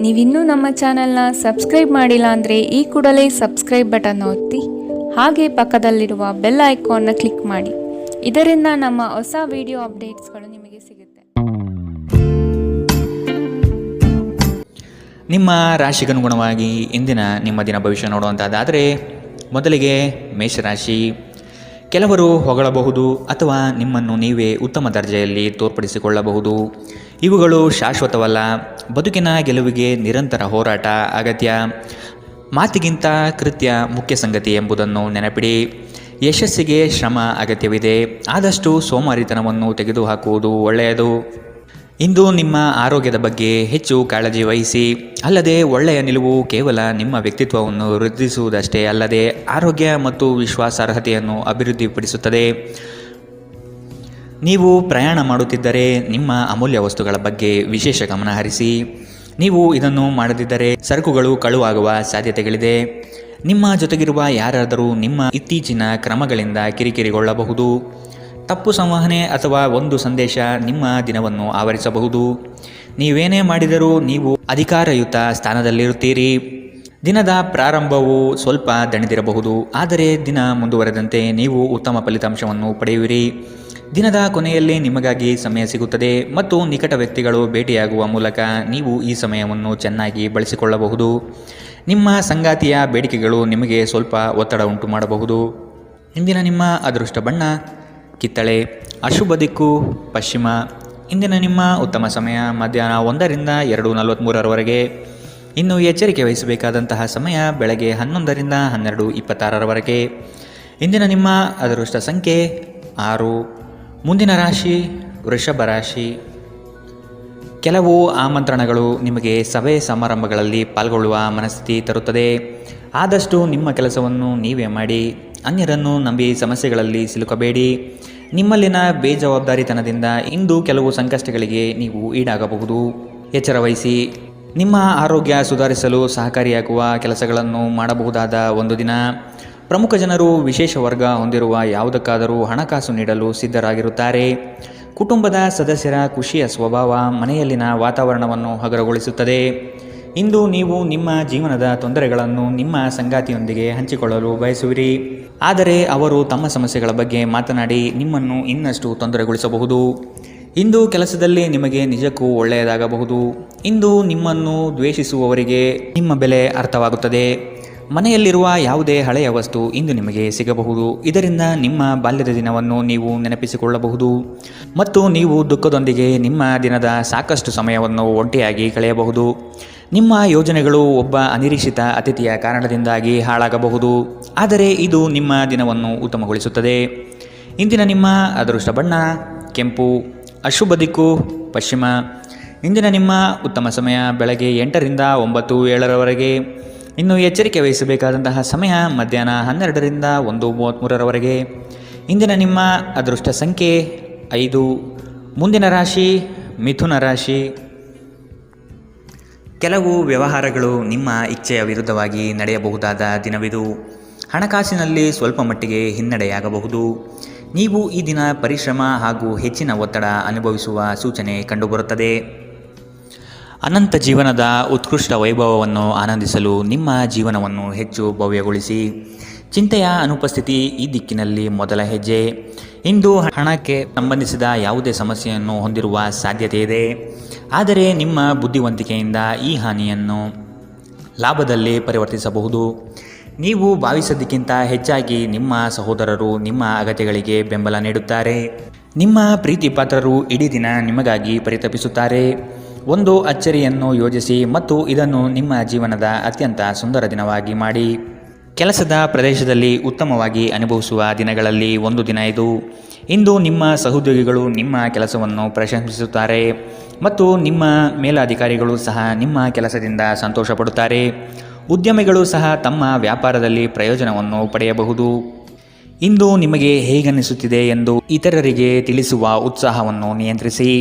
ನೀವಿನ್ನೂ ನಮ್ಮ ಚಾನೆಲ್ನ ಸಬ್ಸ್ಕ್ರೈಬ್ ಮಾಡಿಲ್ಲ ಅಂದರೆ ಈ ಕೂಡಲೇ ಸಬ್ಸ್ಕ್ರೈಬ್ ಬಟನ್ ಒತ್ತಿ ಹಾಗೆ ಪಕ್ಕದಲ್ಲಿರುವ ಬೆಲ್ ಐಕಾನ್ನ ಕ್ಲಿಕ್ ಮಾಡಿ. ಇದರಿಂದ ನಮ್ಮ ಹೊಸ ವಿಡಿಯೋ ಅಪ್ಡೇಟ್ಸ್ಗಳು ನಿಮಗೆ ಸಿಗುತ್ತೆ. ನಿಮ್ಮ ರಾಶಿಗನುಗುಣವಾಗಿ ಇಂದಿನ ನಿಮ್ಮ ದಿನ ಭವಿಷ್ಯ ನೋಡುವಂಥದ್ದಾದರೆ ಮೊದಲಿಗೆ ಮೇಷರಾಶಿ. ಕೆಲವರು ಹೊಗಳಬಹುದು ಅಥವಾ ನಿಮ್ಮನ್ನು ನೀವೇ ಉತ್ತಮ ದರ್ಜೆಯಲ್ಲಿ ತೋರ್ಪಡಿಸಿಕೊಳ್ಳಬಹುದು. ಇವುಗಳು ಶಾಶ್ವತವಲ್ಲ. ಬದುಕಿನ ಗೆಲುವಿಗೆ ನಿರಂತರ ಹೋರಾಟ ಅಗತ್ಯ. ಮಾತಿಗಿಂತ ಕೃತ್ಯ ಮುಖ್ಯ ಸಂಗತಿ ಎಂಬುದನ್ನು ನೆನಪಿಡಿ. ಯಶಸ್ಸಿಗೆ ಶ್ರಮ ಅಗತ್ಯವಿದೆ. ಆದಷ್ಟು ಸೋಮಾರಿತನವನ್ನು ತೆಗೆದುಹಾಕುವುದು ಒಳ್ಳೆಯದು. ಇಂದು ನಿಮ್ಮ ಆರೋಗ್ಯದ ಬಗ್ಗೆ ಹೆಚ್ಚು ಕಾಳಜಿ ವಹಿಸಿ. ಅಲ್ಲದೆ ಒಳ್ಳೆಯ ನಿಲುವು ಕೇವಲ ನಿಮ್ಮ ವ್ಯಕ್ತಿತ್ವವನ್ನು ವೃದ್ಧಿಸುವುದಷ್ಟೇ ಅಲ್ಲದೆ ಆರೋಗ್ಯ ಮತ್ತು ವಿಶ್ವಾಸಾರ್ಹತೆಯನ್ನು ಅಭಿವೃದ್ಧಿಪಡಿಸುತ್ತದೆ. ನೀವು ಪ್ರಯಾಣ ಮಾಡುತ್ತಿದ್ದರೆ ನಿಮ್ಮ ಅಮೂಲ್ಯ ವಸ್ತುಗಳ ಬಗ್ಗೆ ವಿಶೇಷ ಗಮನ ಹರಿಸಿ. ನೀವು ಇದನ್ನು ಮಾಡದಿದ್ದರೆ ಸರಕುಗಳು ಕಳುವಾಗುವ ಸಾಧ್ಯತೆಗಳಿದೆ. ನಿಮ್ಮ ಜೊತೆಗಿರುವ ಯಾರಾದರೂ ನಿಮ್ಮ ಇತ್ತೀಚಿನ ಕ್ರಮಗಳಿಂದ ಕಿರಿಕಿರಿಗೊಳ್ಳಬಹುದು. ತಪ್ಪು ಸಂವಹನೆ ಅಥವಾ ಒಂದು ಸಂದೇಶ ನಿಮ್ಮ ದಿನವನ್ನು ಆವರಿಸಬಹುದು. ನೀವೇನೇ ಮಾಡಿದರೂ ನೀವು ಅಧಿಕಾರಯುತ ಸ್ಥಾನದಲ್ಲಿರುತ್ತೀರಿ. ದಿನದ ಪ್ರಾರಂಭವು ಸ್ವಲ್ಪ ದಣಿದಿರಬಹುದು, ಆದರೆ ದಿನ ಮುಂದುವರೆದಂತೆ ನೀವು ಉತ್ತಮ ಫಲಿತಾಂಶವನ್ನು ಪಡೆಯುವಿರಿ. ದಿನದ ಕೊನೆಯಲ್ಲಿ ನಿಮಗಾಗಿ ಸಮಯ ಸಿಗುತ್ತದೆ ಮತ್ತು ನಿಕಟ ವ್ಯಕ್ತಿಗಳು ಭೇಟಿಯಾಗುವ ಮೂಲಕ ನೀವು ಈ ಸಮಯವನ್ನು ಚೆನ್ನಾಗಿ ಬಳಸಿಕೊಳ್ಳಬಹುದು. ನಿಮ್ಮ ಸಂಗಾತಿಯ ಬೇಡಿಕೆಗಳು ನಿಮಗೆ ಸ್ವಲ್ಪ ಒತ್ತಡ ಉಂಟು ಮಾಡಬಹುದು. ಇಂದಿನ ನಿಮ್ಮ ಅದೃಷ್ಟ ಬಣ್ಣ ಕಿತ್ತಳೆ. ಅಶುಭ ದಿಕ್ಕು ಪಶ್ಚಿಮ. ಇಂದಿನ ನಿಮ್ಮ ಉತ್ತಮ ಸಮಯ ಮಧ್ಯಾಹ್ನ 1ರಿಂದ 2:43ರವರೆಗೆ. ಇನ್ನು ಎಚ್ಚರಿಕೆ ವಹಿಸಬೇಕಾದಂತಹ ಸಮಯ ಬೆಳಗ್ಗೆ 11ರಿಂದ 12:26ರವರೆಗೆ. ಇಂದಿನ ನಿಮ್ಮ ಅದೃಷ್ಟ ಸಂಖ್ಯೆ 6. ಮುಂದಿನ ರಾಶಿ ವೃಷಭ ರಾಶಿ. ಕೆಲವು ಆಮಂತ್ರಣಗಳು ನಿಮಗೆ ಸಭೆ ಸಮಾರಂಭಗಳಲ್ಲಿ ಪಾಲ್ಗೊಳ್ಳುವ ಮನಸ್ಥಿತಿ ತರುತ್ತದೆ. ಆದಷ್ಟು ನಿಮ್ಮ ಕೆಲಸವನ್ನು ನೀವೇ ಮಾಡಿ. ಅನ್ಯರನ್ನು ನಂಬಿ ಸಮಸ್ಯೆಗಳಲ್ಲಿ ಸಿಲುಕಬೇಡಿ. ನಿಮ್ಮಲ್ಲಿನ ಬೇಜವಾಬ್ದಾರಿತನದಿಂದ ಇಂದು ಕೆಲವು ಸಂಕಷ್ಟಗಳಿಗೆ ನೀವು ಈಡಾಗಬಹುದು. ಎಚ್ಚರ ವಹಿಸಿ. ನಿಮ್ಮ ಆರೋಗ್ಯ ಸುಧಾರಿಸಲು ಸಹಕಾರಿಯಾಗುವ ಕೆಲಸಗಳನ್ನು ಮಾಡಬಹುದಾದ ಒಂದು ದಿನ. ಪ್ರಮುಖ ಜನರು ವಿಶೇಷ ವರ್ಗ ಹೊಂದಿರುವ ಯಾವುದಕ್ಕಾದರೂ ಹಣಕಾಸು ನೀಡಲು ಸಿದ್ಧರಾಗಿರುತ್ತಾರೆ. ಕುಟುಂಬದ ಸದಸ್ಯರ ಖುಷಿಯ ಸ್ವಭಾವ ಮನೆಯಲ್ಲಿನ ವಾತಾವರಣವನ್ನು ಹಗುರಗೊಳಿಸುತ್ತದೆ. ಇಂದು ನೀವು ನಿಮ್ಮ ಜೀವನದ ತೊಂದರೆಗಳನ್ನು ನಿಮ್ಮ ಸಂಗಾತಿಯೊಂದಿಗೆ ಹಂಚಿಕೊಳ್ಳಲು ಬಯಸುವಿರಿ. ಆದರೆ ಅವರು ತಮ್ಮ ಸಮಸ್ಯೆಗಳ ಬಗ್ಗೆ ಮಾತನಾಡಿ ನಿಮ್ಮನ್ನು ಇನ್ನಷ್ಟು ತೊಂದರೆಗೊಳಿಸಬಹುದು. ಇಂದು ಕೆಲಸದಲ್ಲಿ ನಿಮಗೆ ನಿಜಕ್ಕೂ ಒಳ್ಳೆಯದಾಗಬಹುದು. ಇಂದು ನಿಮ್ಮನ್ನು ದ್ವೇಷಿಸುವವರಿಗೆ ನಿಮ್ಮ ಬೆಲೆ ಅರ್ಥವಾಗುತ್ತದೆ. ಮನೆಯಲ್ಲಿರುವ ಯಾವುದೇ ಹಳೆಯ ವಸ್ತು ಇಂದು ನಿಮಗೆ ಸಿಗಬಹುದು. ಇದರಿಂದ ನಿಮ್ಮ ಬಾಲ್ಯದ ದಿನವನ್ನು ನೀವು ನೆನಪಿಸಿಕೊಳ್ಳಬಹುದು ಮತ್ತು ನೀವು ದುಃಖದೊಂದಿಗೆ ನಿಮ್ಮ ದಿನದ ಸಾಕಷ್ಟು ಸಮಯವನ್ನು ಒಂಟಿಯಾಗಿ ಕಳೆಯಬಹುದು. ನಿಮ್ಮ ಯೋಜನೆಗಳು ಒಬ್ಬ ಅನಿರೀಕ್ಷಿತ ಅತಿಥಿಯ ಕಾರಣದಿಂದಾಗಿ ಹಾಳಾಗಬಹುದು, ಆದರೆ ಇದು ನಿಮ್ಮ ದಿನವನ್ನು ಉತ್ತಮಗೊಳಿಸುತ್ತದೆ. ಇಂದಿನ ನಿಮ್ಮ ಅದೃಷ್ಟ ಬಣ್ಣ ಕೆಂಪು. ಅಶುಭ ದಿಕ್ಕು ಪಶ್ಚಿಮ. ಇಂದಿನ ನಿಮ್ಮ ಉತ್ತಮ ಸಮಯ ಬೆಳಗ್ಗೆ 8ರಿಂದ 9:07ರವರೆಗೆ. ಇನ್ನು ಎಚ್ಚರಿಕೆ ವಹಿಸಬೇಕಾದಂತಹ ಸಮಯ ಮಧ್ಯಾಹ್ನ 12ರಿಂದ 1:33ರವರೆಗೆ. ಇಂದಿನ ನಿಮ್ಮ ಅದೃಷ್ಟ ಸಂಖ್ಯೆ 5. ಮುಂದಿನ ರಾಶಿ ಮಿಥುನ ರಾಶಿ. ಕೆಲವು ವ್ಯವಹಾರಗಳು ನಿಮ್ಮ ಇಚ್ಛೆಯ ವಿರುದ್ಧವಾಗಿ ನಡೆಯಬಹುದಾದ ದಿನವಿದು. ಹಣಕಾಸಿನಲ್ಲಿ ಸ್ವಲ್ಪ ಮಟ್ಟಿಗೆ ಹಿನ್ನಡೆಯಾಗಬಹುದು. ನೀವು ಈ ದಿನ ಪರಿಶ್ರಮ ಹಾಗೂ ಹೆಚ್ಚಿನ ಒತ್ತಡ ಅನುಭವಿಸುವ ಸೂಚನೆ ಕಂಡುಬರುತ್ತದೆ. ಅನಂತ ಜೀವನದ ಉತ್ಕೃಷ್ಟ ವೈಭವವನ್ನು ಆನಂದಿಸಲು ನಿಮ್ಮ ಜೀವನವನ್ನು ಹೆಚ್ಚು ಭವ್ಯಗೊಳಿಸಿ. ಚಿಂತೆಯ ಅನುಪಸ್ಥಿತಿ ಈ ದಿಕ್ಕಿನಲ್ಲಿ ಮೊದಲ ಹೆಜ್ಜೆ. ಇಂದು ಹಣಕ್ಕೆ ಸಂಬಂಧಿಸಿದ ಯಾವುದೇ ಸಮಸ್ಯೆಯನ್ನು ಹೊಂದಿರುವ ಸಾಧ್ಯತೆ ಇದೆ, ಆದರೆ ನಿಮ್ಮ ಬುದ್ಧಿವಂತಿಕೆಯಿಂದ ಈ ಹಾನಿಯನ್ನು ಲಾಭದಲ್ಲಿ ಪರಿವರ್ತಿಸಬಹುದು. ನೀವು ಭಾವಿಸಿದ್ದಕ್ಕಿಂತ ಹೆಚ್ಚಾಗಿ ನಿಮ್ಮ ಸಹೋದರರು ನಿಮ್ಮ ಅಗತ್ಯಗಳಿಗೆ ಬೆಂಬಲ ನೀಡುತ್ತಾರೆ. ನಿಮ್ಮ ಪ್ರೀತಿ ಪಾತ್ರರು ಇಡೀ ದಿನ ನಿಮಗಾಗಿ ಪರಿತಪಿಸುತ್ತಾರೆ. ಒಂದು ಅಚ್ಚರಿಯನ್ನು ಯೋಜಿಸಿ ಮತ್ತು ಇದನ್ನು ನಿಮ್ಮ ಜೀವನದ ಅತ್ಯಂತ ಸುಂದರ ದಿನವಾಗಿ ಮಾಡಿ. ಕೆಲಸದ ಪ್ರದೇಶದಲ್ಲಿ ಉತ್ತಮವಾಗಿ ಅನುಭವಿಸುವ ದಿನಗಳಲ್ಲಿ ಒಂದು ದಿನ ಇದು. ಇಂದು ನಿಮ್ಮ ಸಹೋದ್ಯೋಗಿಗಳು ನಿಮ್ಮ ಕೆಲಸವನ್ನು ಪ್ರಶಂಸಿಸುತ್ತಾರೆ ಮತ್ತು ನಿಮ್ಮ ಮೇಲಾಧಿಕಾರಿಗಳು ಸಹ ನಿಮ್ಮ ಕೆಲಸದಿಂದ ಸಂತೋಷಪಡುತ್ತಾರೆ. ಉದ್ಯಮಿಗಳು ಸಹ ತಮ್ಮ ವ್ಯಾಪಾರದಲ್ಲಿ ಪ್ರಯೋಜನವನ್ನು ಪಡೆಯಬಹುದು. ಇಂದು ನಿಮಗೆ ಹೇಗನ್ನಿಸುತ್ತಿದೆ ಎಂದು ಇತರರಿಗೆ ತಿಳಿಸುವ ಉತ್ಸಾಹವನ್ನು ನಿಯಂತ್ರಿಸಿ.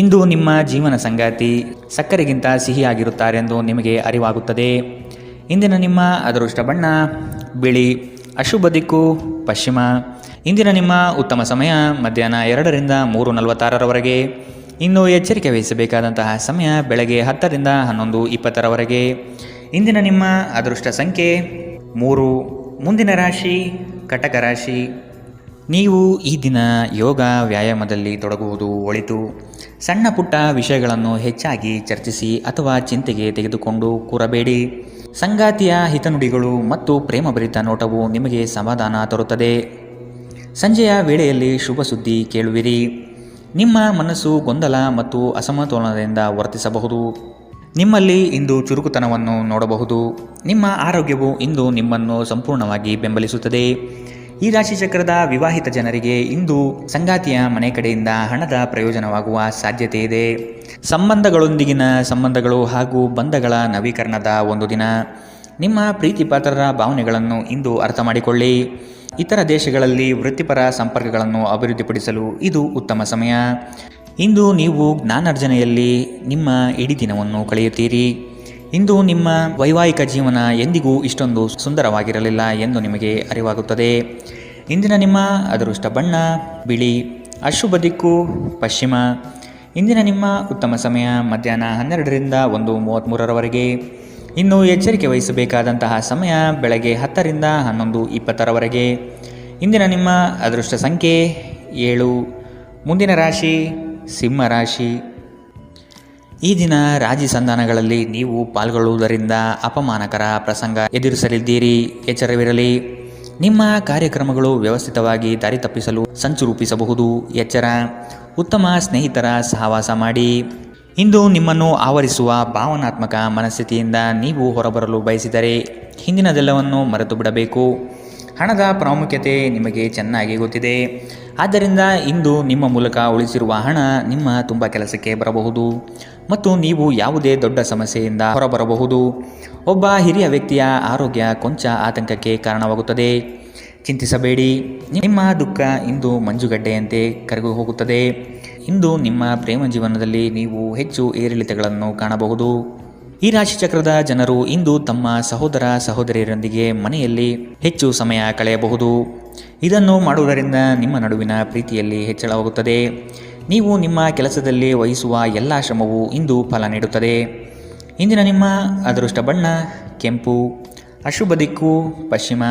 ಇಂದು ನಿಮ್ಮ ಜೀವನ ಸಂಗಾತಿ ಸಕ್ಕರೆಗಿಂತ ಸಿಹಿಯಾಗಿರುತ್ತಾರೆಂದು ನಿಮಗೆ ಅರಿವಾಗುತ್ತದೆ. ಇಂದಿನ ನಿಮ್ಮ ಅದೃಷ್ಟ ಬಣ್ಣ ಬಿಳಿ. ಅಶುಭ ದಿಕ್ಕು ಪಶ್ಚಿಮ. ಇಂದಿನ ನಿಮ್ಮ ಉತ್ತಮ ಸಮಯ ಮಧ್ಯಾಹ್ನ 2ರಿಂದ 3:46ರವರೆಗೆ. ಇನ್ನು ಎಚ್ಚರಿಕೆ ವಹಿಸಬೇಕಾದಂತಹ ಸಮಯ ಬೆಳಗ್ಗೆ 10ರಿಂದ 11:20ರವರೆಗೆ. ಇಂದಿನ ನಿಮ್ಮ ಅದೃಷ್ಟ ಸಂಖ್ಯೆ 3. ಮುಂದಿನ ರಾಶಿ ಕಟಕ ರಾಶಿ. ನೀವು ಈ ದಿನ ಯೋಗ ವ್ಯಾಯಾಮದಲ್ಲಿ ತೊಡಗುವುದು ಒಳಿತು. ಸಣ್ಣ ಪುಟ್ಟ ವಿಷಯಗಳನ್ನು ಹೆಚ್ಚಾಗಿ ಚರ್ಚಿಸಿ ಅಥವಾ ಚಿಂತೆಗೆ ತೆಗೆದುಕೊಂಡು ಕೂರಬೇಡಿ. ಸಂಗಾತಿಯ ಹಿತನುಡಿಗಳು ಮತ್ತು ಪ್ರೇಮಭರಿತ ನೋಟವು ನಿಮಗೆ ಸಮಾಧಾನ ತರುತ್ತದೆ. ಸಂಜೆಯ ವೇಳೆಯಲ್ಲಿ ಶುಭ ಸುದ್ದಿ ಕೇಳುವಿರಿ. ನಿಮ್ಮ ಮನಸ್ಸು ಗೊಂದಲ ಮತ್ತು ಅಸಮತೋಲನದಿಂದ ವರ್ತಿಸಬಹುದು. ನಿಮ್ಮಲ್ಲಿ ಇಂದು ಚುರುಕುತನವನ್ನು ನೋಡಬಹುದು. ನಿಮ್ಮ ಆರೋಗ್ಯವು ಇಂದು ನಿಮ್ಮನ್ನು ಸಂಪೂರ್ಣವಾಗಿ ಬೆಂಬಲಿಸುತ್ತದೆ. ಈ ರಾಶಿಚಕ್ರದ ವಿವಾಹಿತ ಜನರಿಗೆ ಇಂದು ಸಂಗಾತಿಯ ಮನೆ ಕಡೆಯಿಂದ ಹಣದ ಪ್ರಯೋಜನವಾಗುವ ಸಾಧ್ಯತೆ ಇದೆ. ಸಂಬಂಧಗಳೊಂದಿಗಿನ ಸಂಬಂಧಗಳು ಹಾಗೂ ಬಂಧಗಳ ನವೀಕರಣದ ಒಂದು ದಿನ. ನಿಮ್ಮ ಪ್ರೀತಿಪಾತ್ರರ ಭಾವನೆಗಳನ್ನು ಇಂದು ಅರ್ಥ ಮಾಡಿಕೊಳ್ಳಿ. ಇತರ ದೇಶಗಳಲ್ಲಿ ವೃತ್ತಿಪರ ಸಂಪರ್ಕಗಳನ್ನು ಅಭಿವೃದ್ಧಿಪಡಿಸಲು ಇದು ಉತ್ತಮ ಸಮಯ. ಇಂದು ನೀವು ಜ್ಞಾನಾರ್ಜನೆಯಲ್ಲಿ ನಿಮ್ಮ ಇಡೀ ದಿನವನ್ನು ಕಳೆಯುತ್ತೀರಿ. ಇಂದು ನಿಮ್ಮ ವೈವಾಹಿಕ ಜೀವನ ಎಂದಿಗೂ ಇಷ್ಟೊಂದು ಸುಂದರವಾಗಿರಲಿಲ್ಲ ಎಂದು ನಿಮಗೆ ಅರಿವಾಗುತ್ತದೆ. ಇಂದಿನ ನಿಮ್ಮ ಅದೃಷ್ಟ ಬಣ್ಣ ಬಿಳಿ. ಅಶುಭ ದಿಕ್ಕು ಪಶ್ಚಿಮ. ಇಂದಿನ ನಿಮ್ಮ ಉತ್ತಮ ಸಮಯ ಮಧ್ಯಾಹ್ನ 12ರಿಂದ 1:33ರವರೆಗೆ. ಇನ್ನು ಎಚ್ಚರಿಕೆ ವಹಿಸಬೇಕಾದಂತಹ ಸಮಯ ಬೆಳಗ್ಗೆ 10ರಿಂದ 11:20ರವರೆಗೆ. ಇಂದಿನ ನಿಮ್ಮ ಅದೃಷ್ಟ ಸಂಖ್ಯೆ 7. ಮುಂದಿನ ರಾಶಿ ಸಿಂಹ ರಾಶಿ. ಈ ದಿನ ರಾಜಿ ಸಂಧಾನಗಳಲ್ಲಿ ನೀವು ಪಾಲ್ಗೊಳ್ಳುವುದರಿಂದ ಅಪಮಾನಕರ ಪ್ರಸಂಗ ಎದುರಿಸಲಿದ್ದೀರಿ. ಎಚ್ಚರವಿರಲಿ. ನಿಮ್ಮ ಕಾರ್ಯಕ್ರಮಗಳು ವ್ಯವಸ್ಥಿತವಾಗಿ ದಾರಿ ತಪ್ಪಿಸಲು ಸಂಚು ರೂಪಿಸಬಹುದು. ಎಚ್ಚರ. ಉತ್ತಮ ಸ್ನೇಹಿತರ ಸಹವಾಸ ಮಾಡಿ. ಇಂದು ನಿಮ್ಮನ್ನು ಆವರಿಸುವ ಭಾವನಾತ್ಮಕ ಮನಸ್ಥಿತಿಯಿಂದ ನೀವು ಹೊರಬರಲು ಬಯಸಿದರೆ ಹಿಂದಿನದೆಲ್ಲವನ್ನು ಮರೆತು ಬಿಡಬೇಕು. ಹಣದ ಪ್ರಾಮುಖ್ಯತೆ ನಿಮಗೆ ಚೆನ್ನಾಗಿ ಗೊತ್ತಿದೆ. ಆದ್ದರಿಂದ ಇಂದು ನಿಮ್ಮ ಮೂಲಕ ಉಳಿಸಿರುವ ಹಣ ನಿಮ್ಮ ತುಂಬ ಕೆಲಸಕ್ಕೆ ಬರಬಹುದು ಮತ್ತು ನೀವು ಯಾವುದೇ ದೊಡ್ಡ ಸಮಸ್ಯೆಯಿಂದ ಹೊರಬರಬಹುದು. ಒಬ್ಬ ಹಿರಿಯ ವ್ಯಕ್ತಿಯ ಆರೋಗ್ಯ ಕೊಂಚ ಆತಂಕಕ್ಕೆ ಕಾರಣವಾಗುತ್ತದೆ. ಚಿಂತಿಸಬೇಡಿ. ನಿಮ್ಮ ದುಃಖ ಇಂದು ಮಂಜುಗಡ್ಡೆಯಂತೆ ಕರಗಿ ಹೋಗುತ್ತದೆ. ಇಂದು ನಿಮ್ಮ ಪ್ರೇಮ ಜೀವನದಲ್ಲಿ ನೀವು ಹೆಚ್ಚು ಏರಿಳಿತಗಳನ್ನು ಕಾಣಬಹುದು. ಈ ರಾಶಿಚಕ್ರದ ಜನರು ಇಂದು ತಮ್ಮ ಸಹೋದರ ಸಹೋದರಿಯರೊಂದಿಗೆ ಮನೆಯಲ್ಲಿ ಹೆಚ್ಚು ಸಮಯ ಕಳೆಯಬಹುದು. ಇದನ್ನು ಮಾಡುವುದರಿಂದ ನಿಮ್ಮ ನಡುವಿನ ಪ್ರೀತಿಯಲ್ಲಿ ಹೆಚ್ಚಳವಾಗುತ್ತದೆ. ನೀವು ನಿಮ್ಮ ಕೆಲಸದಲ್ಲಿ ವಹಿಸುವ ಎಲ್ಲ ಶ್ರಮವು ಇಂದು ಫಲ ನೀಡುತ್ತದೆ. ಇಂದಿನ ನಿಮ್ಮ ಅದೃಷ್ಟ ಬಣ್ಣ ಕೆಂಪು. ಅಶುಭ ದಿಕ್ಕು ಪಶ್ಚಿಮ.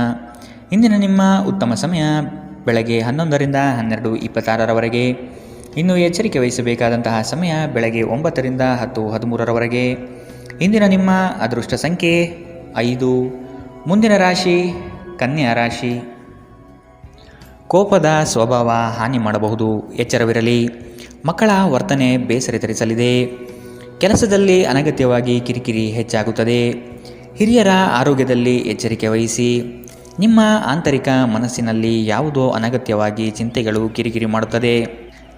ಇಂದಿನ ನಿಮ್ಮ ಉತ್ತಮ ಸಮಯ ಬೆಳಗ್ಗೆ 11ರಿಂದ 12:26ರವರೆಗೆ. ಇನ್ನು ಎಚ್ಚರಿಕೆ ವಹಿಸಬೇಕಾದಂತಹ ಸಮಯ ಬೆಳಗ್ಗೆ 9ರಿಂದ 10:13ರವರೆಗೆ. ಇಂದಿನ ನಿಮ್ಮ ಅದೃಷ್ಟ ಸಂಖ್ಯೆ 5. ಮುಂದಿನ ರಾಶಿ ಕನ್ಯಾ ರಾಶಿ. ಕೋಪದ ಸ್ವಭಾವ ಹಾನಿ ಮಾಡಬಹುದು. ಎಚ್ಚರವಿರಲಿ. ಮಕ್ಕಳ ವರ್ತನೆ ಬೇಸರ ತರಿಸಲಿದೆ. ಕೆಲಸದಲ್ಲಿ ಅನಗತ್ಯವಾಗಿ ಕಿರಿಕಿರಿ ಹೆಚ್ಚಾಗುತ್ತದೆ. ಹಿರಿಯರ ಆರೋಗ್ಯದಲ್ಲಿ ಎಚ್ಚರಿಕೆ ವಹಿಸಿ. ನಿಮ್ಮ ಆಂತರಿಕ ಮನಸ್ಸಿನಲ್ಲಿ ಯಾವುದೋ ಅನಗತ್ಯವಾಗಿ ಚಿಂತೆಗಳು ಕಿರಿಕಿರಿ ಮಾಡುತ್ತದೆ.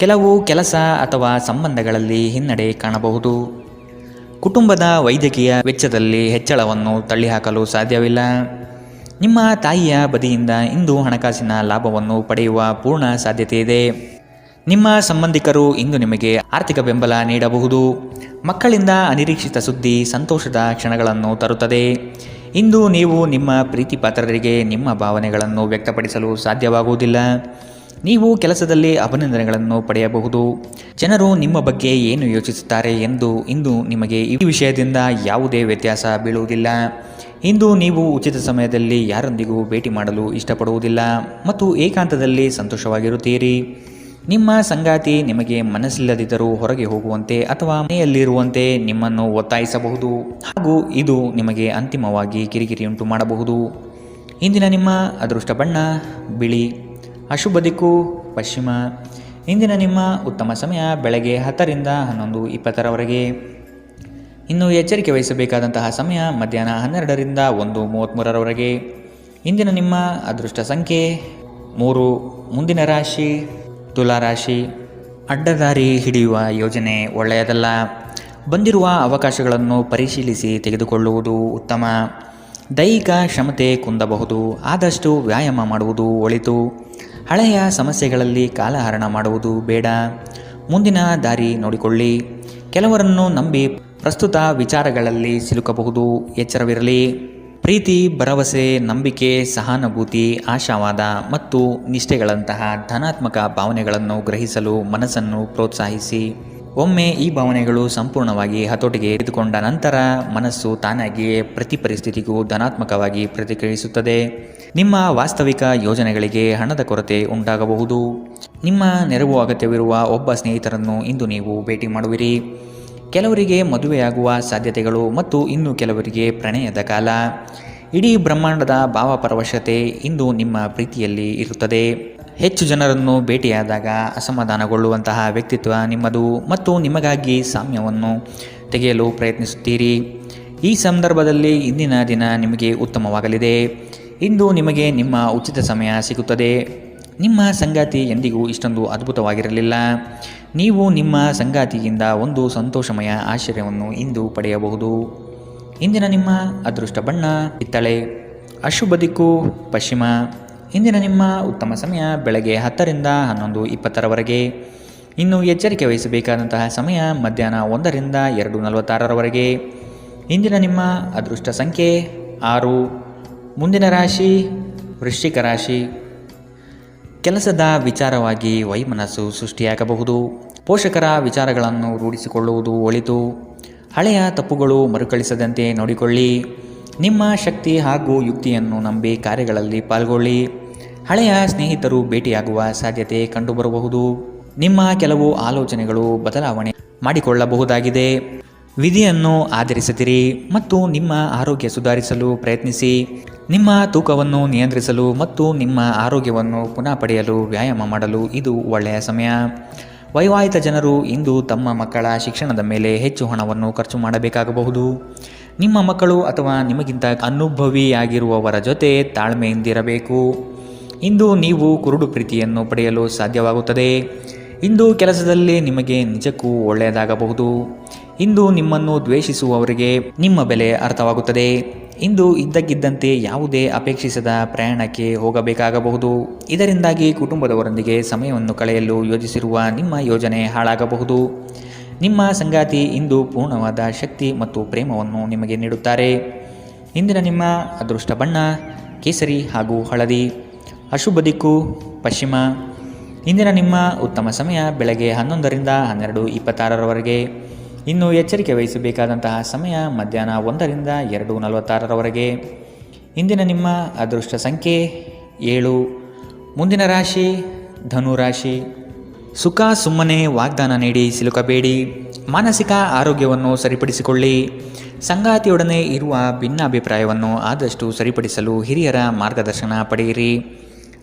ಕೆಲವು ಕೆಲಸ ಅಥವಾ ಸಂಬಂಧಗಳಲ್ಲಿ ಹಿನ್ನಡೆ ಕಾಣಬಹುದು. ಕುಟುಂಬದ ವೈದ್ಯಕೀಯ ವೆಚ್ಚದಲ್ಲಿ ಹೆಚ್ಚಳವನ್ನು ತಳ್ಳಿಹಾಕಲು ಸಾಧ್ಯವಿಲ್ಲ. ನಿಮ್ಮ ತಾಯಿಯ ಬದಿಯಿಂದ ಇಂದು ಹಣಕಾಸಿನ ಲಾಭವನ್ನು ಪಡೆಯುವ ಪೂರ್ಣ ಸಾಧ್ಯತೆ ಇದೆ. ನಿಮ್ಮ ಸಂಬಂಧಿಕರು ಇಂದು ನಿಮಗೆ ಆರ್ಥಿಕ ಬೆಂಬಲ ನೀಡಬಹುದು. ಮಕ್ಕಳಿಂದ ಅನಿರೀಕ್ಷಿತ ಸುದ್ದಿ ಸಂತೋಷದ ಕ್ಷಣಗಳನ್ನು ತರುತ್ತದೆ. ಇಂದು ನೀವು ನಿಮ್ಮ ಪ್ರೀತಿಪಾತ್ರರಿಗೆ ನಿಮ್ಮ ಭಾವನೆಗಳನ್ನು ವ್ಯಕ್ತಪಡಿಸಲು ಸಾಧ್ಯವಾಗುವುದಿಲ್ಲ. ನೀವು ಕೆಲಸದಲ್ಲಿ ಅಭಿನಂದನೆಗಳನ್ನು ಪಡೆಯಬಹುದು. ಜನರು ನಿಮ್ಮ ಬಗ್ಗೆ ಏನು ಯೋಚಿಸುತ್ತಾರೆ ಎಂದು ಇಂದು ನಿಮಗೆ ಈ ವಿಷಯದಿಂದ ಯಾವುದೇ ವ್ಯತ್ಯಾಸ ಬೀಳುವುದಿಲ್ಲ. ಇಂದು ನೀವು ಉಚಿತ ಸಮಯದಲ್ಲಿ ಯಾರೊಂದಿಗೂ ಭೇಟಿ ಮಾಡಲು ಇಷ್ಟಪಡುವುದಿಲ್ಲ ಮತ್ತು ಏಕಾಂತದಲ್ಲಿ ಸಂತೋಷವಾಗಿರುತ್ತೀರಿ. ನಿಮ್ಮ ಸಂಗಾತಿ ನಿಮಗೆ ಮನಸ್ಸಿಲ್ಲದಿದ್ದರೂ ಹೊರಗೆ ಹೋಗುವಂತೆ ಅಥವಾ ಮನೆಯಲ್ಲಿರುವಂತೆ ನಿಮ್ಮನ್ನು ಒತ್ತಾಯಿಸಬಹುದು ಹಾಗೂ ಇದು ನಿಮಗೆ ಅಂತಿಮವಾಗಿ ಕಿರಿಕಿರಿಯುಂಟು ಮಾಡಬಹುದು. ಇಂದಿನ ನಿಮ್ಮ ಅದೃಷ್ಟ ಬಣ್ಣ ಬಿಳಿ. ಅಶುಭ ದಿಕ್ಕು ಪಶ್ಚಿಮ. ಇಂದಿನ ನಿಮ್ಮ ಉತ್ತಮ ಸಮಯ ಬೆಳಗ್ಗೆ 10ರಿಂದ 11:20ರವರೆಗೆ. ಇನ್ನು ಎಚ್ಚರಿಕೆ ವಹಿಸಬೇಕಾದಂತಹ ಸಮಯ ಮಧ್ಯಾಹ್ನ 12ರಿಂದ 1:33ರವರೆಗೆ. ಇಂದಿನ ನಿಮ್ಮ ಅದೃಷ್ಟ ಸಂಖ್ಯೆ 3. ಮುಂದಿನ ರಾಶಿ ತುಲಾರಾಶಿ. ಅಡ್ಡದಾರಿ ಹಿಡಿಯುವ ಯೋಜನೆ ಒಳ್ಳೆಯದಲ್ಲ. ಬಂದಿರುವ ಅವಕಾಶಗಳನ್ನು ಪರಿಶೀಲಿಸಿ ತೆಗೆದುಕೊಳ್ಳುವುದು ಉತ್ತಮ. ದೈಹಿಕ ಕ್ಷಮತೆ ಕುಂದಬಹುದು. ಆದಷ್ಟು ವ್ಯಾಯಾಮ ಮಾಡುವುದು ಒಳಿತು. ಹಳೆಯ ಸಮಸ್ಯೆಗಳಲ್ಲಿ ಕಾಲಹರಣ ಮಾಡುವುದು ಬೇಡ. ಮುಂದಿನ ದಾರಿ ನೋಡಿಕೊಳ್ಳಿ. ಕೆಲವರನ್ನು ನಂಬಿ ಪ್ರಸ್ತುತ ವಿಚಾರಗಳಲ್ಲಿ ಸಿಲುಕಬಹುದು. ಎಚ್ಚರವಿರಲಿ. ಪ್ರೀತಿ, ಭರವಸೆ, ನಂಬಿಕೆ, ಸಹಾನುಭೂತಿ, ಆಶಾವಾದ ಮತ್ತು ನಿಷ್ಠೆಗಳಂತಹ ಧನಾತ್ಮಕ ಭಾವನೆಗಳನ್ನು ಗ್ರಹಿಸಲು ಮನಸ್ಸನ್ನು ಪ್ರೋತ್ಸಾಹಿಸಿ. ಒಮ್ಮೆ ಈ ಭಾವನೆಗಳು ಸಂಪೂರ್ಣವಾಗಿ ಹತೋಟಿಗೆ ಇದ್ದುಕೊಂಡ ನಂತರ ಮನಸ್ಸು ತಾನಾಗಿಯೇ ಪ್ರತಿ ಪರಿಸ್ಥಿತಿಗೂ ಧನಾತ್ಮಕವಾಗಿ ಪ್ರತಿಕ್ರಿಯಿಸುತ್ತದೆ. ನಿಮ್ಮ ವಾಸ್ತವಿಕ ಯೋಜನೆಗಳಿಗೆ ಹಣದ ಕೊರತೆ ಉಂಟಾಗಬಹುದು. ನಿಮ್ಮ ನೆರವು ಅಗತ್ಯವಿರುವ ಒಬ್ಬ ಸ್ನೇಹಿತರನ್ನು ಇಂದು ನೀವು ಭೇಟಿ ಮಾಡುವಿರಿ. ಕೆಲವರಿಗೆ ಮದುವೆಯಾಗುವ ಸಾಧ್ಯತೆಗಳು ಮತ್ತು ಇನ್ನು ಕೆಲವರಿಗೆ ಪ್ರಣಯದ ಕಾಲ. ಇಡೀ ಬ್ರಹ್ಮಾಂಡದ ಭಾವಪರವಶತೆ ಇಂದು ನಿಮ್ಮ ಪ್ರೀತಿಯಲ್ಲಿ ಇರುತ್ತದೆ. ಹೆಚ್ಚು ಜನರನ್ನು ಭೇಟಿಯಾದಾಗ ಅಸಮಾಧಾನಗೊಳ್ಳುವಂತಹ ವ್ಯಕ್ತಿತ್ವ ನಿಮ್ಮದು ಮತ್ತು ನಿಮಗಾಗಿ ಸಾಮ್ಯವನ್ನು ತೆಗೆಯಲು ಪ್ರಯತ್ನಿಸುತ್ತೀರಿ. ಈ ಸಂದರ್ಭದಲ್ಲಿ ಇಂದಿನ ದಿನ ನಿಮಗೆ ಉತ್ತಮವಾಗಲಿದೆ. ಇಂದು ನಿಮಗೆ ನಿಮ್ಮ ಉಚಿತ ಸಮಯ ಸಿಗುತ್ತದೆ. ನಿಮ್ಮ ಸಂಗಾತಿ ಎಂದಿಗೂ ಇಷ್ಟೊಂದು ಅದ್ಭುತವಾಗಿರಲಿಲ್ಲ. ನೀವು ನಿಮ್ಮ ಸಂಗಾತಿಯಿಂದ ಒಂದು ಸಂತೋಷಮಯ ಆಶ್ಚರ್ಯವನ್ನು ಇಂದು ಪಡೆಯಬಹುದು. ಇಂದಿನ ನಿಮ್ಮ ಅದೃಷ್ಟ ಬಣ್ಣ ಕಿತ್ತಳೆ. ಅಶುಭ ದಿಕ್ಕು ಪಶ್ಚಿಮ. ಇಂದಿನ ನಿಮ್ಮ ಉತ್ತಮ ಸಮಯ ಬೆಳಗ್ಗೆ 10ರಿಂದ 11:20ರವರೆಗೆ. ಇನ್ನು ಎಚ್ಚರಿಕೆ ವಹಿಸಬೇಕಾದಂತಹ ಸಮಯ ಮಧ್ಯಾಹ್ನ 1ರಿಂದ 2:46ರವರೆಗೆ. ಇಂದಿನ ನಿಮ್ಮ ಅದೃಷ್ಟ ಸಂಖ್ಯೆ 6. ಮುಂದಿನ ರಾಶಿ ವೃಶ್ಚಿಕ ರಾಶಿ. ಕೆಲಸದ ವಿಚಾರವಾಗಿ ವೈಮನಸ್ಸು ಸೃಷ್ಟಿಯಾಗಬಹುದು. ಪೋಷಕರ ವಿಚಾರಗಳನ್ನು ರೂಢಿಸಿಕೊಳ್ಳುವುದು ಒಳಿತು. ಹಳೆಯ ತಪ್ಪುಗಳು ಮರುಕಳಿಸದಂತೆ ನೋಡಿಕೊಳ್ಳಿ. ನಿಮ್ಮ ಶಕ್ತಿ ಹಾಗೂ ಯುಕ್ತಿಯನ್ನು ನಂಬಿ ಕಾರ್ಯಗಳಲ್ಲಿ ಪಾಲ್ಗೊಳ್ಳಿ. ಹಳೆಯ ಸ್ನೇಹಿತರು ಭೇಟಿಯಾಗುವ ಸಾಧ್ಯತೆ ಕಂಡುಬರಬಹುದು. ನಿಮ್ಮ ಕೆಲವು ಆಲೋಚನೆಗಳು ಬದಲಾವಣೆ ಮಾಡಿಕೊಳ್ಳಬಹುದಾಗಿದೆ. ವಿಧಿಯನ್ನು ಆಧರಿಸಿದಿರಿ ಮತ್ತು ನಿಮ್ಮ ಆರೋಗ್ಯ ಸುಧಾರಿಸಲು ಪ್ರಯತ್ನಿಸಿ. ನಿಮ್ಮ ತೂಕವನ್ನು ನಿಯಂತ್ರಿಸಲು ಮತ್ತು ನಿಮ್ಮ ಆರೋಗ್ಯವನ್ನು ಪುನಃ ಪಡೆಯಲು ವ್ಯಾಯಾಮ ಮಾಡಲು ಇದು ಒಳ್ಳೆಯ ಸಮಯ. ವೈವಾಹಿಕ ಜನರು ಇಂದು ತಮ್ಮ ಮಕ್ಕಳ ಶಿಕ್ಷಣದ ಮೇಲೆ ಹೆಚ್ಚು ಹಣವನ್ನು ಖರ್ಚು ಮಾಡಬೇಕಾಗಬಹುದು. ನಿಮ್ಮ ಮಕ್ಕಳು ಅಥವಾ ನಿಮಗಿಂತ ಅನುಭವಿಯಾಗಿರುವವರ ಜೊತೆ ತಾಳ್ಮೆಯಿಂದಿರಬೇಕು. ಇಂದು ನೀವು ಕುರುಡು ಪ್ರೀತಿಯನ್ನು ಪಡೆಯಲು ಸಾಧ್ಯವಾಗುತ್ತದೆ. ಇಂದು ಕೆಲಸದಲ್ಲಿ ನಿಮಗೆ ನಿಜಕ್ಕೂ ಒಳ್ಳೆಯದಾಗಬಹುದು. ಇಂದು ನಿಮ್ಮನ್ನು ದ್ವೇಷಿಸುವವರಿಗೆ ನಿಮ್ಮ ಬೆಲೆ ಅರ್ಥವಾಗುತ್ತದೆ. ಇಂದು ಇದ್ದಕ್ಕಿದ್ದಂತೆ ಯಾವುದೇ ಅಪೇಕ್ಷಿಸದ ಪ್ರಯಾಣಕ್ಕೆ ಹೋಗಬೇಕಾಗಬಹುದು. ಇದರಿಂದಾಗಿ ಕುಟುಂಬದವರೊಂದಿಗೆ ಸಮಯವನ್ನು ಕಳೆಯಲು ಯೋಜಿಸಿರುವ ನಿಮ್ಮ ಯೋಜನೆ ಹಾಳಾಗಬಹುದು. ನಿಮ್ಮ ಸಂಗಾತಿ ಇಂದು ಪೂರ್ಣವಾದ ಶಕ್ತಿ ಮತ್ತು ಪ್ರೇಮವನ್ನು ನಿಮಗೆ ನೀಡುತ್ತಾರೆ. ಇಂದಿನ ನಿಮ್ಮ ಅದೃಷ್ಟ ಬಣ್ಣ ಕೇಸರಿ ಹಾಗೂ ಹಳದಿ. ಅಶುಭ ದಿಕ್ಕು ಪಶ್ಚಿಮ. ಇಂದಿನ ನಿಮ್ಮ ಉತ್ತಮ ಸಮಯ ಬೆಳಗ್ಗೆ 11ರಿಂದ 12:26ರವರೆಗೆ. ಇನ್ನು ಎಚ್ಚರಿಕೆ ವಹಿಸಬೇಕಾದಂತಹ ಸಮಯ ಮಧ್ಯಾಹ್ನ 1ರಿಂದ 2:46ರವರೆಗೆ. ಇಂದಿನ ನಿಮ್ಮ ಅದೃಷ್ಟ ಸಂಖ್ಯೆ 7. ಮುಂದಿನ ರಾಶಿ ಧನು ರಾಶಿ. ಸುಖ ಸುಮ್ಮನೆ ವಾಗ್ದಾನ ನೀಡಿ ಸಿಲುಕಬೇಡಿ. ಮಾನಸಿಕ ಆರೋಗ್ಯವನ್ನು ಸರಿಪಡಿಸಿಕೊಳ್ಳಿ. ಸಂಗಾತಿಯೊಡನೆ ಇರುವ ಭಿನ್ನಾಭಿಪ್ರಾಯವನ್ನು ಆದಷ್ಟು ಸರಿಪಡಿಸಲು ಹಿರಿಯರ ಮಾರ್ಗದರ್ಶನ ಪಡೆಯಿರಿ.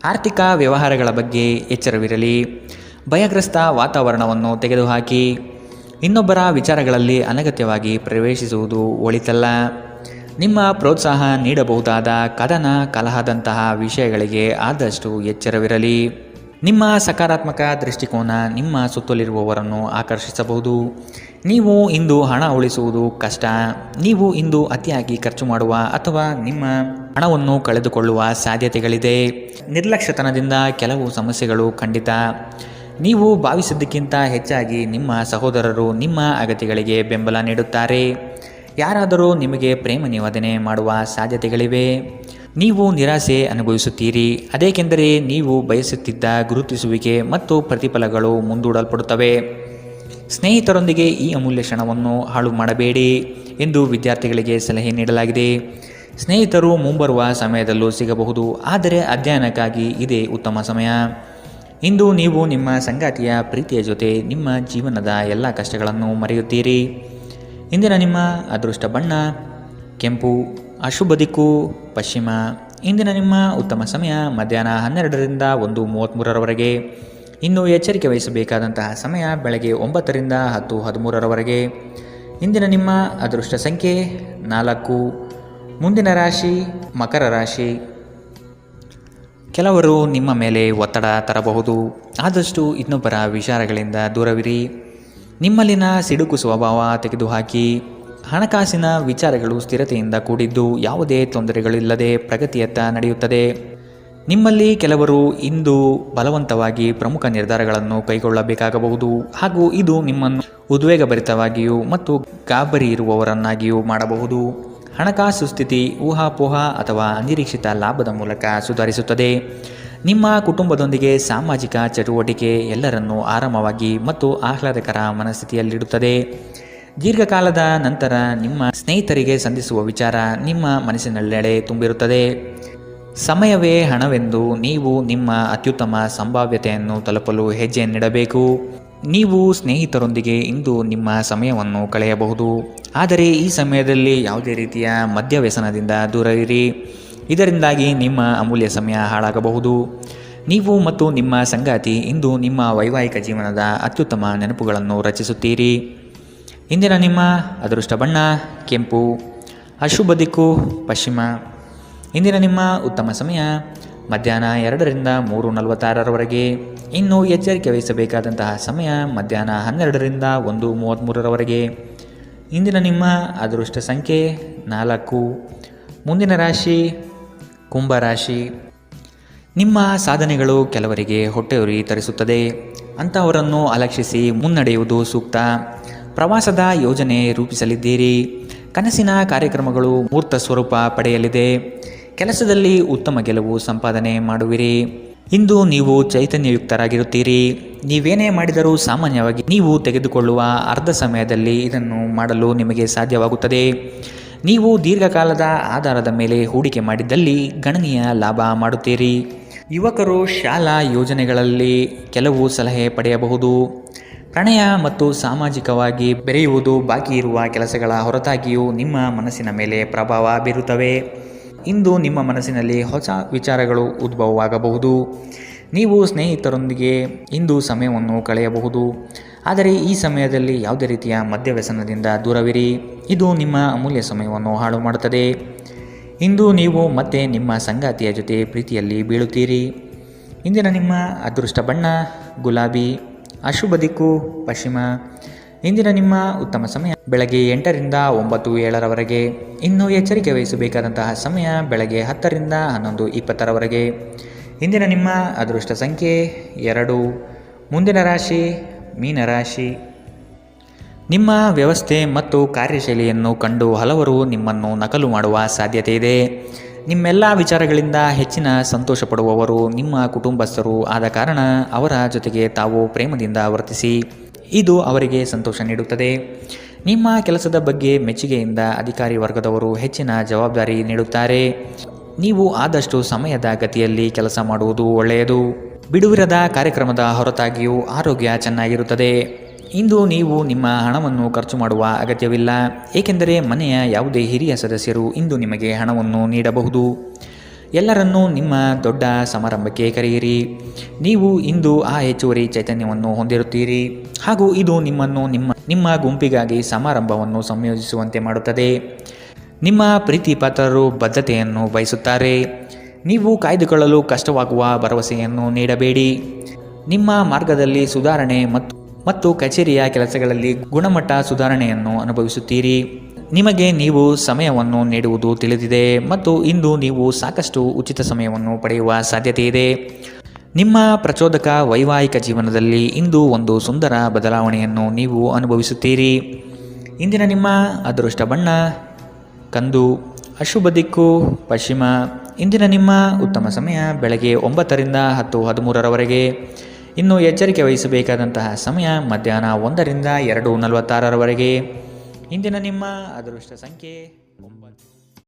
ಆರ್ಥಿಕ ವ್ಯವಹಾರಗಳ ಬಗ್ಗೆ ಎಚ್ಚರವಿರಲಿ. ಭಯಗ್ರಸ್ತ ವಾತಾವರಣವನ್ನು ತೆಗೆದುಹಾಕಿ. ಇನ್ನೊಬ್ಬರ ವಿಚಾರಗಳಲ್ಲಿ ಅನಗತ್ಯವಾಗಿ ಪ್ರವೇಶಿಸುವುದು ಒಳಿತಲ್ಲ. ನಿಮ್ಮ ಪ್ರೋತ್ಸಾಹ ನೀಡಬಹುದಾದ ಕದನ ಕಲಹದಂತಹ ವಿಷಯಗಳಿಗೆ ಆದಷ್ಟು ಎಚ್ಚರವಿರಲಿ. ನಿಮ್ಮ ಸಕಾರಾತ್ಮಕ ದೃಷ್ಟಿಕೋನ ನಿಮ್ಮ ಸುತ್ತಲಿರುವವರನ್ನು ಆಕರ್ಷಿಸಬಹುದು. ನೀವು ಇಂದು ಹಣ ಉಳಿಸುವುದು ಕಷ್ಟ. ನೀವು ಇಂದು ಅತಿಯಾಗಿ ಖರ್ಚು ಮಾಡುವ ಅಥವಾ ನಿಮ್ಮ ಹಣವನ್ನು ಕಳೆದುಕೊಳ್ಳುವ ಸಾಧ್ಯತೆಗಳಿದೆ. ನಿರ್ಲಕ್ಷ್ಯತನದಿಂದ ಕೆಲವು ಸಮಸ್ಯೆಗಳು ಖಂಡಿತ. ನೀವು ಭಾವಿಸಿದ್ದಕ್ಕಿಂತ ಹೆಚ್ಚಾಗಿ ನಿಮ್ಮ ಸಹೋದರರು ನಿಮ್ಮ ಅಗತ್ಯಗಳಿಗೆ ಬೆಂಬಲ ನೀಡುತ್ತಾರೆ. ಯಾರಾದರೂ ನಿಮಗೆ ಪ್ರೇಮ ನಿವೇದನೆ ಮಾಡುವ ಸಾಧ್ಯತೆಗಳಿವೆ. ನೀವು ನಿರಾಸೆ ಅನುಭವಿಸುತ್ತೀರಿ. ಅದೇಕೆಂದರೆ ನೀವು ಬಯಸುತ್ತಿದ್ದ ಗುರುತಿಸುವಿಕೆ ಮತ್ತು ಪ್ರತಿಫಲಗಳು ಮುಂದೂಡಲ್ಪಡುತ್ತವೆ. ಸ್ನೇಹಿತರೊಂದಿಗೆ ಈ ಅಮೂಲ್ಯ ಕ್ಷಣವನ್ನು ಹಾಳು ಮಾಡಬೇಡಿ ಎಂದು ವಿದ್ಯಾರ್ಥಿಗಳಿಗೆ ಸಲಹೆ ನೀಡಲಾಗಿದೆ. ಸ್ನೇಹಿತರು ಮುಂಬರುವ ಸಮಯದಲ್ಲೂ ಸಿಗಬಹುದು, ಆದರೆ ಅಧ್ಯಯನಕ್ಕಾಗಿ ಇದೇ ಉತ್ತಮ ಸಮಯ. ಇಂದು ನೀವು ನಿಮ್ಮ ಸಂಗಾತಿಯ ಪ್ರೀತಿಯ ಜೊತೆ ನಿಮ್ಮ ಜೀವನದ ಎಲ್ಲ ಕಷ್ಟಗಳನ್ನು ಮರೆಯುತ್ತೀರಿ. ಇಂದಿನ ನಿಮ್ಮ ಅದೃಷ್ಟ ಬಣ್ಣ ಕೆಂಪು. ಅಶುಭ ದಿಕ್ಕು ಪಶ್ಚಿಮ. ಇಂದಿನ ನಿಮ್ಮ ಉತ್ತಮ ಸಮಯ ಮಧ್ಯಾಹ್ನ 12ರಿಂದ 1:33ರವರೆಗೆ. ಇನ್ನು ಎಚ್ಚರಿಕೆ ವಹಿಸಬೇಕಾದಂತಹ ಸಮಯ ಬೆಳಗ್ಗೆ 9ರಿಂದ 10:13ರವರೆಗೆ. ಇಂದಿನ ನಿಮ್ಮ ಅದೃಷ್ಟ ಸಂಖ್ಯೆ 4. ಮುಂದಿನ ರಾಶಿ ಮಕರ ರಾಶಿ. ಕೆಲವರು ನಿಮ್ಮ ಮೇಲೆ ಒತ್ತಡ ತರಬಹುದು. ಆದಷ್ಟು ಇನ್ನೊಬ್ಬರ ವಿಚಾರಗಳಿಂದ ದೂರವಿರಿ. ನಿಮ್ಮಲ್ಲಿನ ಸಿಡುಕು ಸ್ವಭಾವ ತೆಗೆದುಹಾಕಿ. ಹಣಕಾಸಿನ ವಿಚಾರಗಳು ಸ್ಥಿರತೆಯಿಂದ ಕೂಡಿದ್ದು ಯಾವುದೇ ತೊಂದರೆಗಳಿಲ್ಲದೆ ಪ್ರಗತಿಯತ್ತ ನಡೆಯುತ್ತದೆ. ನಿಮ್ಮಲ್ಲಿ ಕೆಲವರು ಇಂದು ಬಲವಂತವಾಗಿ ಪ್ರಮುಖ ನಿರ್ಧಾರಗಳನ್ನು ಕೈಗೊಳ್ಳಬೇಕಾಗಬಹುದು ಹಾಗೂ ಇದು ನಿಮ್ಮನ್ನು ಉದ್ವೇಗಭರಿತವಾಗಿಯೂ ಮತ್ತು ಗಾಬರಿ ಇರುವವರನ್ನಾಗಿಯೂ ಮಾಡಬಹುದು. ಹಣಕಾಸು ಸ್ಥಿತಿ ಊಹಾಪೋಹ ಅಥವಾ ಅನಿರೀಕ್ಷಿತ ಲಾಭದ ಮೂಲಕ ಸುಧಾರಿಸುತ್ತದೆ. ನಿಮ್ಮ ಕುಟುಂಬದೊಂದಿಗೆ ಸಾಮಾಜಿಕ ಚಟುವಟಿಕೆ ಎಲ್ಲರನ್ನೂ ಆರಾಮವಾಗಿ ಮತ್ತು ಆಹ್ಲಾದಕರ ಮನಸ್ಥಿತಿಯಲ್ಲಿಡುತ್ತದೆ. ದೀರ್ಘಕಾಲದ ನಂತರ ನಿಮ್ಮ ಸ್ನೇಹಿತರಿಗೆ ಸಂಧಿಸುವ ವಿಚಾರ ನಿಮ್ಮ ಮನಸ್ಸಿನೆಲ್ಲೆಡೆ ತುಂಬಿರುತ್ತದೆ. ಸಮಯವೇ ಹಣವೆಂದು ನೀವು ನಿಮ್ಮ ಅತ್ಯುತ್ತಮ ಸಂಭಾವ್ಯತೆಯನ್ನು ತಲುಪಲು ಹೆಜ್ಜೆಯನ್ನಿಡಬೇಕು. ನೀವು ಸ್ನೇಹಿತರೊಂದಿಗೆ ಇಂದು ನಿಮ್ಮ ಸಮಯವನ್ನು ಕಳೆಯಬಹುದು, ಆದರೆ ಈ ಸಮಯದಲ್ಲಿ ಯಾವುದೇ ರೀತಿಯ ಮದ್ಯವ್ಯಸನದಿಂದ ದೂರವಿರಿ. ಇದರಿಂದಾಗಿ ನಿಮ್ಮ ಅಮೂಲ್ಯ ಸಮಯ ಹಾಳಾಗಬಹುದು. ನೀವು ಮತ್ತು ನಿಮ್ಮ ಸಂಗಾತಿ ಇಂದು ನಿಮ್ಮ ವೈವಾಹಿಕ ಜೀವನದ ಅತ್ಯುತ್ತಮ ನೆನಪುಗಳನ್ನು ರಚಿಸುತ್ತೀರಿ. ಇಂದಿನ ನಿಮ್ಮ ಅದೃಷ್ಟ ಬಣ್ಣ ಕೆಂಪು, ಅಶುಭ ದಿಕ್ಕು ಪಶ್ಚಿಮ. ಇಂದಿನ ನಿಮ್ಮ ಉತ್ತಮ ಸಮಯ ಮಧ್ಯಾಹ್ನ 2ರಿಂದ 3:46ರವರೆಗೆ. ಇನ್ನು ಎಚ್ಚರಿಕೆ ವಹಿಸಬೇಕಾದಂತಹ ಸಮಯ ಮಧ್ಯಾಹ್ನ 12ರಿಂದ 1:33ರವರೆಗೆ. ಇಂದಿನ ನಿಮ್ಮ ಅದೃಷ್ಟ ಸಂಖ್ಯೆ 4. ಮುಂದಿನ ರಾಶಿ ಕುಂಭರಾಶಿ. ನಿಮ್ಮ ಸಾಧನೆಗಳು ಕೆಲವರಿಗೆ ಹೊಟ್ಟೆಯುರಿ ತರಿಸುತ್ತದೆ. ಅಂತಹವರನ್ನು ಅಲಕ್ಷಿಸಿ ಮುನ್ನಡೆಯುವುದು ಸೂಕ್ತ. ಪ್ರವಾಸದ ಯೋಜನೆ ರೂಪಿಸಲಿದ್ದೀರಿ. ಕನಸಿನ ಕಾರ್ಯಕ್ರಮಗಳು ಮೂರ್ತ ಸ್ವರೂಪ ಪಡೆಯಲಿದೆ. ಕೆಲಸದಲ್ಲಿ ಉತ್ತಮ ಗೆಲುವು ಸಂಪಾದನೆ ಮಾಡುವಿರಿ. ಇಂದು ನೀವು ಚೈತನ್ಯಯುಕ್ತರಾಗಿರುತ್ತೀರಿ. ನೀವೇನೇ ಮಾಡಿದರೂ ಸಾಮಾನ್ಯವಾಗಿ ನೀವು ತೆಗೆದುಕೊಳ್ಳುವ ಅರ್ಧ ಸಮಯದಲ್ಲಿ ಇದನ್ನು ಮಾಡಲು ನಿಮಗೆ ಸಾಧ್ಯವಾಗುತ್ತದೆ. ನೀವು ದೀರ್ಘಕಾಲದ ಆಧಾರದ ಮೇಲೆ ಹೂಡಿಕೆ ಮಾಡಿದ್ದಲ್ಲಿ ಗಣನೀಯ ಲಾಭ ಮಾಡುತ್ತೀರಿ. ಯುವಕರು ಶಾಲಾ ಯೋಜನೆಗಳಲ್ಲಿ ಕೆಲವು ಸಲಹೆ ಪಡೆಯಬಹುದು. ಪ್ರಣಯ ಮತ್ತು ಸಾಮಾಜಿಕವಾಗಿ ಬೆರೆಯುವುದು ಬಾಕಿ ಇರುವ ಕೆಲಸಗಳ ಹೊರತಾಗಿಯೂ ನಿಮ್ಮ ಮನಸ್ಸಿನ ಮೇಲೆ ಪ್ರಭಾವ ಬೀರುತ್ತವೆ. ಇಂದು ನಿಮ್ಮ ಮನಸ್ಸಿನಲ್ಲಿ ಹೊಸ ವಿಚಾರಗಳು ಉದ್ಭವವಾಗಬಹುದು. ನೀವು ಸ್ನೇಹಿತರೊಂದಿಗೆ ಇಂದು ಸಮಯವನ್ನು ಕಳೆಯಬಹುದು, ಆದರೆ ಈ ಸಮಯದಲ್ಲಿ ಯಾವುದೇ ರೀತಿಯ ಮದ್ಯವ್ಯಸನದಿಂದ ದೂರವಿರಿ. ಇದು ನಿಮ್ಮ ಅಮೂಲ್ಯ ಸಮಯವನ್ನು ಹಾಳು ಮಾಡುತ್ತದೆ. ಇಂದು ನೀವು ಮತ್ತೆ ನಿಮ್ಮ ಸಂಗಾತಿಯ ಜೊತೆ ಪ್ರೀತಿಯಲ್ಲಿ ಬೀಳುತ್ತೀರಿ. ಇಂದಿನ ನಿಮ್ಮ ಅದೃಷ್ಟ ಬಣ್ಣ ಗುಲಾಬಿ, ಅಶುಭ ದಿಕ್ಕು ಪಶ್ಚಿಮ. ಇಂದಿನ ನಿಮ್ಮ ಉತ್ತಮ ಸಮಯ ಬೆಳಗ್ಗೆ 8ರಿಂದ 9:07ರವರೆಗೆ. ಇನ್ನು ಎಚ್ಚರಿಕೆ ವಹಿಸಬೇಕಾದಂತಹ ಸಮಯ ಬೆಳಗ್ಗೆ 10ರಿಂದ 11:20ರವರೆಗೆ. ಇಂದಿನ ನಿಮ್ಮ ಅದೃಷ್ಟ ಸಂಖ್ಯೆ 2. ಮುಂದಿನ ರಾಶಿ ಮೀನರಾಶಿ. ನಿಮ್ಮ ವ್ಯವಸ್ಥೆ ಮತ್ತು ಕಾರ್ಯಶೈಲಿಯನ್ನು ಕಂಡು ಹಲವರು ನಿಮ್ಮನ್ನು ನಕಲು ಮಾಡುವ ಸಾಧ್ಯತೆ ಇದೆ. ನಿಮ್ಮೆಲ್ಲ ವಿಚಾರಗಳಿಂದ ಹೆಚ್ಚಿನ ಸಂತೋಷ ಪಡುವವರು ನಿಮ್ಮ ಕುಟುಂಬಸ್ಥರು ಆದ ಕಾರಣ ಅವರ ಜೊತೆಗೆ ತಾವು ಪ್ರೇಮದಿಂದ ವರ್ತಿಸಿ. ಇದು ಅವರಿಗೆ ಸಂತೋಷ ನೀಡುತ್ತದೆ. ನಿಮ್ಮ ಕೆಲಸದ ಬಗ್ಗೆ ಮೆಚ್ಚುಗೆಯಿಂದ ಅಧಿಕಾರಿ ವರ್ಗದವರು ಹೆಚ್ಚಿನ ಜವಾಬ್ದಾರಿ ನೀಡುತ್ತಾರೆ. ನೀವು ಆದಷ್ಟು ಸಮಯದ ಗತಿಯಲ್ಲಿ ಕೆಲಸ ಮಾಡುವುದು ಒಳ್ಳೆಯದು. ಬಿಡುವಿರದ ಕಾರ್ಯಕ್ರಮದ ಹೊರತಾಗಿಯೂ ಆರೋಗ್ಯ ಚೆನ್ನಾಗಿರುತ್ತದೆ. ಇಂದು ನೀವು ನಿಮ್ಮ ಹಣವನ್ನು ಖರ್ಚು ಮಾಡುವ ಅಗತ್ಯವಿಲ್ಲ, ಏಕೆಂದರೆ ಮನೆಯ ಯಾವುದೇ ಹಿರಿಯ ಸದಸ್ಯರು ಇಂದು ನಿಮಗೆ ಹಣವನ್ನು ನೀಡಬಹುದು. ಎಲ್ಲರನ್ನೂ ನಿಮ್ಮ ದೊಡ್ಡ ಸಮಾರಂಭಕ್ಕೆ ಕರೆಯಿರಿ. ನೀವು ಇಂದು ಆ ಹೆಚ್ಚುವರಿ ಚೈತನ್ಯವನ್ನು ಹೊಂದಿರುತ್ತೀರಿ ಹಾಗೂ ಇದು ನಿಮ್ಮನ್ನು ನಿಮ್ಮ ಗುಂಪಿಗಾಗಿ ಸಮಾರಂಭವನ್ನು ಸಂಯೋಜಿಸುವಂತೆ ಮಾಡುತ್ತದೆ. ನಿಮ್ಮ ಪ್ರೀತಿ ಪಾತ್ರರು ಬದ್ಧತೆಯನ್ನು ಬಯಸುತ್ತಾರೆ. ನೀವು ಕಾಯ್ದುಕೊಳ್ಳಲು ಕಷ್ಟವಾಗುವ ಭರವಸೆಯನ್ನು ನೀಡಬೇಡಿ. ನಿಮ್ಮ ಮಾರ್ಗದಲ್ಲಿ ಸುಧಾರಣೆ ಮತ್ತು ಕಚೇರಿಯ ಕೆಲಸಗಳಲ್ಲಿ ಗುಣಮಟ್ಟ ಸುಧಾರಣೆಯನ್ನು ಅನುಭವಿಸುತ್ತೀರಿ. ನಿಮಗೆ ನೀವು ಸಮಯವನ್ನು ನೀಡುವುದು ತಿಳಿದಿದೆ ಮತ್ತು ಇಂದು ನೀವು ಸಾಕಷ್ಟು ಉಚಿತ ಸಮಯವನ್ನು ಪಡೆಯುವ ಸಾಧ್ಯತೆ ಇದೆ. ನಿಮ್ಮ ಪ್ರಚೋದಕ ವೈವಾಹಿಕ ಜೀವನದಲ್ಲಿ ಇಂದು ಒಂದು ಸುಂದರ ಬದಲಾವಣೆಯನ್ನು ನೀವು ಅನುಭವಿಸುತ್ತೀರಿ. ಇಂದಿನ ನಿಮ್ಮ ಅದೃಷ್ಟ ಬಣ್ಣ ಕಂದು, ಅಶುಭ ದಿಕ್ಕು ಪಶ್ಚಿಮ. ಇಂದಿನ ನಿಮ್ಮ ಉತ್ತಮ ಸಮಯ ಬೆಳಗ್ಗೆ 9ರಿಂದ 10:13ರವರೆಗೆ. ಇನ್ನು ಎಚ್ಚರಿಕೆ ವಹಿಸಬೇಕಾದಂತಹ ಸಮಯ ಮಧ್ಯಾಹ್ನ 1ರಿಂದ 2:46ರವರೆಗೆ. ಇಂದಿನ ನಿಮ್ಮ ಅದೃಷ್ಟ ಸಂಖ್ಯೆ 9.